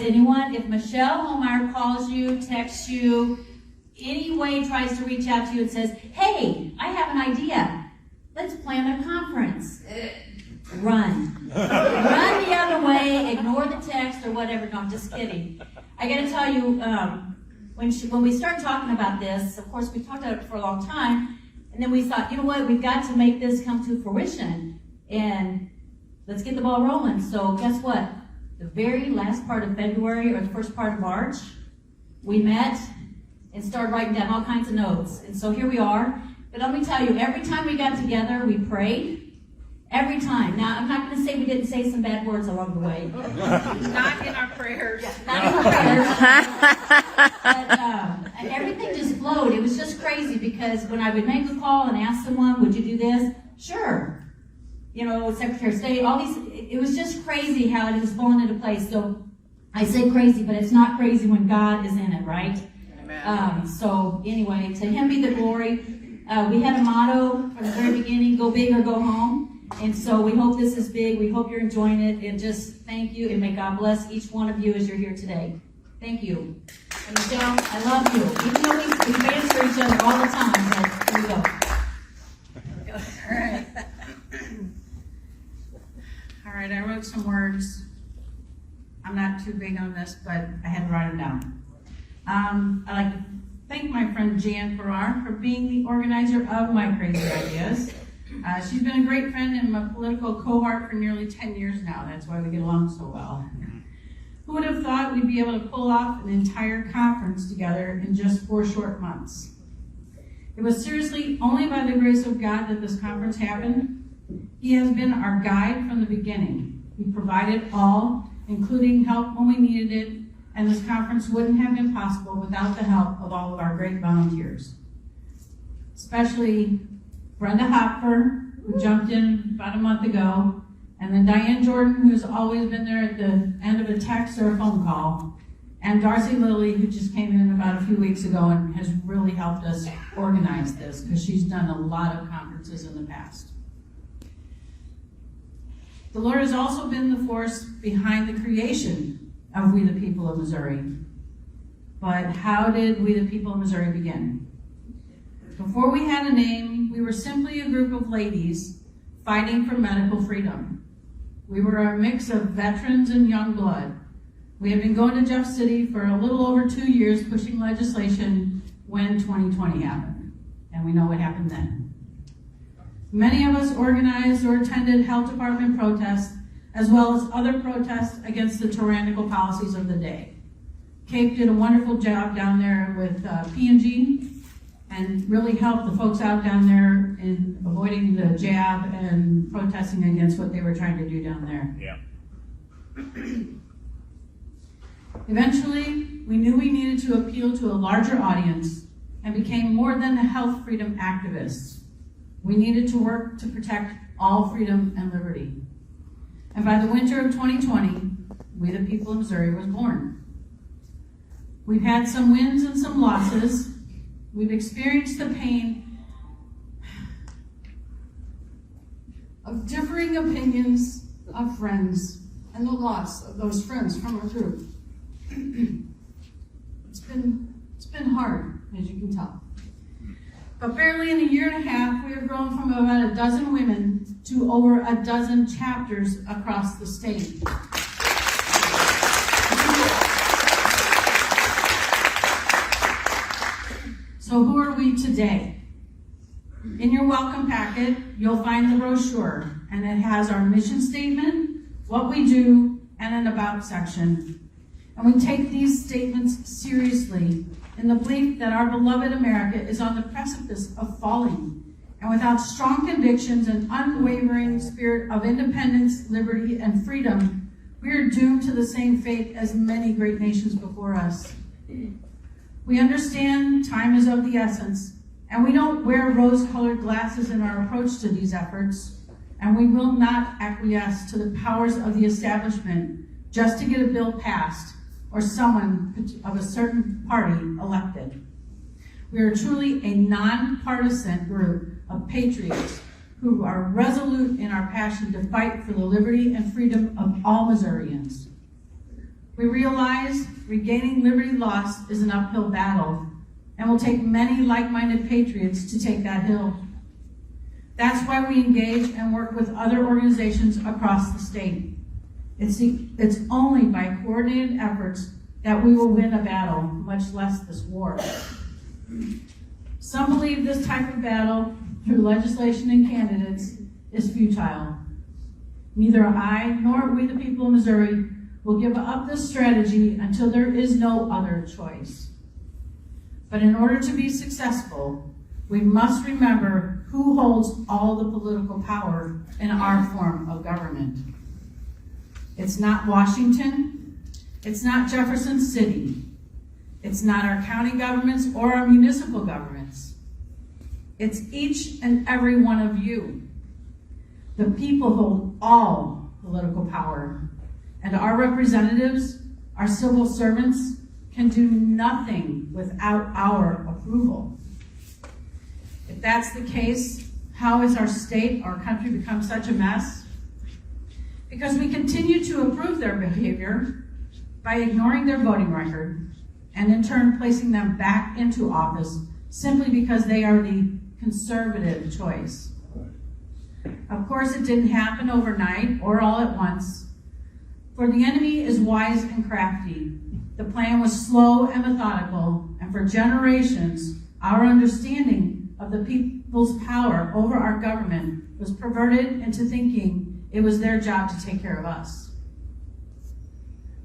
anyone. If Michelle Hohmeier calls you, texts you, any way tries to reach out to you and says, hey, I have an idea. Let's plan a conference. Run. Run the other way, ignore the text or whatever. No, I'm just kidding. I got to tell you, when we started talking about this, of course, we talked about it for a long time, and then we thought, you know what, we've got to make this come to fruition, and let's get the ball rolling. So guess what? The very last part of February or the first part of March, we met and started writing down all kinds of notes. And so here we are. But let me tell you, every time we got together, we prayed. Every time. Now, I'm not going to say we didn't say some bad words along the way. Not in our prayers. Yeah, not in our prayers. But everything just flowed. It was just crazy because when I would make a call and ask someone, would you do this? Sure. You know, Secretary of State, all these, it was just crazy how it was falling into place. So I say crazy, but it's not crazy when God is in it, right? Amen. So anyway, to Him be the glory. We had a motto from the very beginning, go big or go home. And so we hope this is big. We hope you're enjoying it. And just thank you. And may God bless each one of you as you're here today. Thank you. And Michelle, I love you. Even though we answer each other all the time. But here we go. All right. All right, I wrote some words. I'm not too big on this, but I had to write them down. I'd like to thank my friend Jan Farrar for being the organizer of my crazy ideas. She's been a great friend and my political cohort for nearly 10 years now. That's why we get along so well. Who would have thought we'd be able to pull off an entire conference together in just 4 short months? It was seriously only by the grace of God that this conference happened. He has been our guide from the beginning. He provided all, including help when we needed it, and this conference wouldn't have been possible without the help of all of our great volunteers. Especially Brenda Hopper, who jumped in about a month ago, and then Diane Jordan, who's always been there at the end of a text or a phone call, and Darcy Lilly, who just came in about a few weeks ago and has really helped us organize this because she's done a lot of conferences in the past. The Lord has also been the force behind the creation of We the People of Missouri. But how did We the People of Missouri begin? Before we had a name, we were simply a group of ladies fighting for medical freedom. We were a mix of veterans and young blood. We had been going to Jeff City for a little over 2 years pushing legislation when 2020 happened. And we know what happened then. Many of us organized or attended health department protests, as well as other protests against the tyrannical policies of the day. Kate did a wonderful job down there with P&G and really helped the folks out down there in avoiding the jab and protesting against what they were trying to do down there. Yeah. Eventually, we knew we needed to appeal to a larger audience and became more than the health freedom activists. We needed to work to protect all freedom and liberty. And by the winter of 2020, We the People of Missouri was born. We've had some wins and some losses. We've experienced the pain of differing opinions of friends and the loss of those friends from our group. It's been hard, as you can tell. But barely in a year and a half, we have grown from about a dozen women to over a dozen chapters across the state. So who are we today? In your welcome packet, you'll find the brochure, and it has our mission statement, what we do, and an about section. And we take these statements seriously in the belief that our beloved America is on the precipice of falling. And without strong convictions and unwavering spirit of independence, liberty, and freedom, we are doomed to the same fate as many great nations before us. We understand time is of the essence, and we don't wear rose-colored glasses in our approach to these efforts, and we will not acquiesce to the powers of the establishment just to get a bill passed or someone of a certain party elected. We are truly a nonpartisan group of patriots who are resolute in our passion to fight for the liberty and freedom of all Missourians. We realize regaining liberty lost is an uphill battle, and will take many like-minded patriots to take that hill. That's why we engage and work with other organizations across the state. It's only by coordinated efforts that we will win a battle, much less this war. Some believe this type of battle, through legislation and candidates, is futile. Neither I nor we the people of Missouri will give up this strategy until there is no other choice. But in order to be successful, we must remember who holds all the political power in our form of government. It's not Washington, it's not Jefferson City, it's not our county governments or our municipal governments. It's each and every one of you. The people hold all political power, and our representatives, our civil servants, can do nothing without our approval. If that's the case, how has our state, our country become such a mess? Because we continue to approve their behavior by ignoring their voting record and in turn placing them back into office simply because they are the conservative choice. Of course, it didn't happen overnight or all at once, for the enemy is wise and crafty. The plan was slow and methodical, and for generations, our understanding of the people's power over our government was perverted into thinking it was their job to take care of us.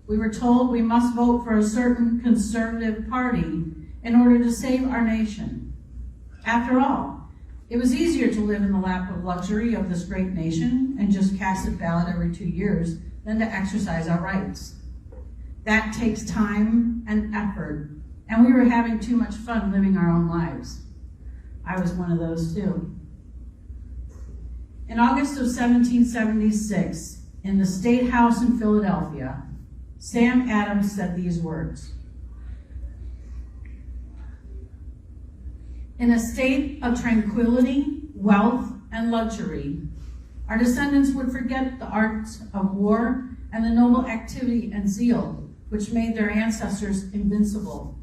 We were told we must vote for a certain conservative party in order to save our nation. After all, it was easier to live in the lap of luxury of this great nation and just cast a ballot every 2 years than to exercise our rights. That takes time and effort, and we were having too much fun living our own lives. I was one of those too. In August of 1776, in the State House in Philadelphia, Sam Adams said these words: "In a state of tranquility, wealth, and luxury, our descendants would forget the arts of war and the noble activity and zeal which made their ancestors invincible.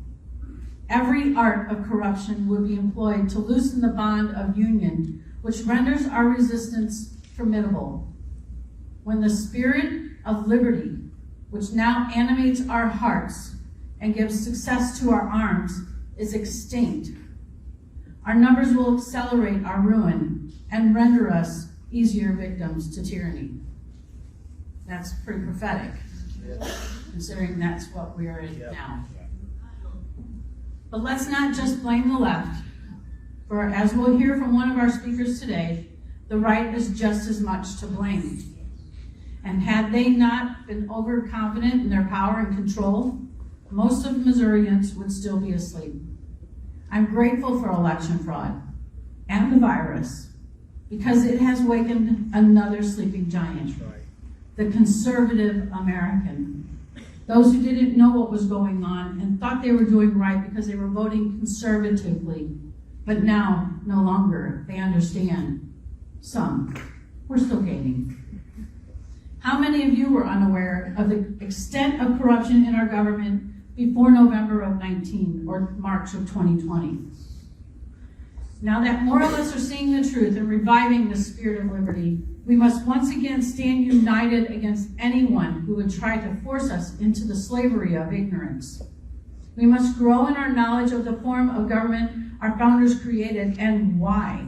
Every art of corruption would be employed to loosen the bond of union which renders our resistance formidable. When the spirit of liberty, which now animates our hearts and gives success to our arms, is extinct, our numbers will accelerate our ruin and render us easier victims to tyranny." That's pretty prophetic, considering that's what we are in now. But let's not just blame the left, for as we'll hear from one of our speakers today, the right is just as much to blame. And had they not been overconfident in their power and control, most of Missourians would still be asleep. I'm grateful for election fraud and the virus because it has wakened another sleeping giant, the conservative American. Those who didn't know what was going on and thought they were doing right because they were voting conservatively, but now no longer. They understand. Some. We're still gaining. How many of you were unaware of the extent of corruption in our government before November of 19 or March of 2020? Now that more of us are seeing the truth and reviving the spirit of liberty, we must once again stand united against anyone who would try to force us into the slavery of ignorance. We must grow in our knowledge of the form of government our founders created and why.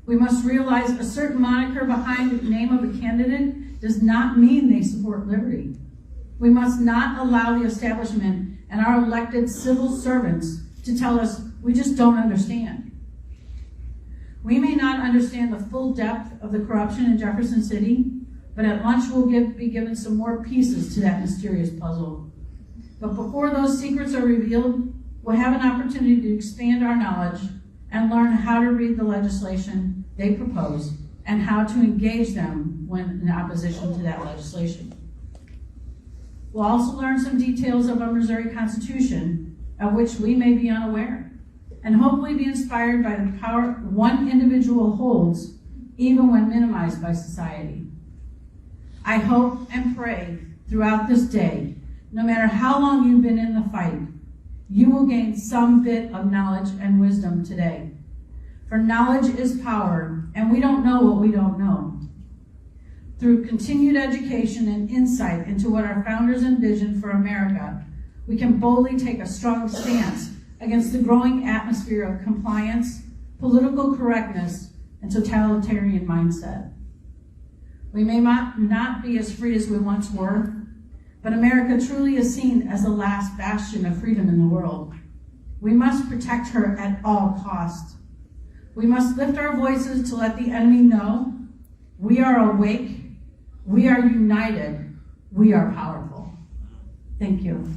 We must realize a certain moniker behind the name of a candidate does not mean they support liberty. We must not allow the establishment and our elected civil servants to tell us we just don't understand. We may not understand the full depth of the corruption in Jefferson City, but at lunch we'll be given some more pieces to that mysterious puzzle. But before those secrets are revealed, we'll have an opportunity to expand our knowledge and learn how to read the legislation they propose and how to engage them when in opposition to that legislation. We'll also learn some details of our Missouri Constitution, of which we may be unaware, and hopefully be inspired by the power one individual holds, even when minimized by society. I hope and pray throughout this day no matter how long you've been in the fight, you will gain some bit of knowledge and wisdom today. For knowledge is power, and we don't know what we don't know. Through continued education and insight into what our founders envisioned for America, we can boldly take a strong stance against the growing atmosphere of compliance, political correctness, and totalitarian mindset. We may not be as free as we once were, but America truly is seen as the last bastion of freedom in the world. We must protect her at all costs. We must lift our voices to let the enemy know we are awake, we are united, we are powerful. Thank you.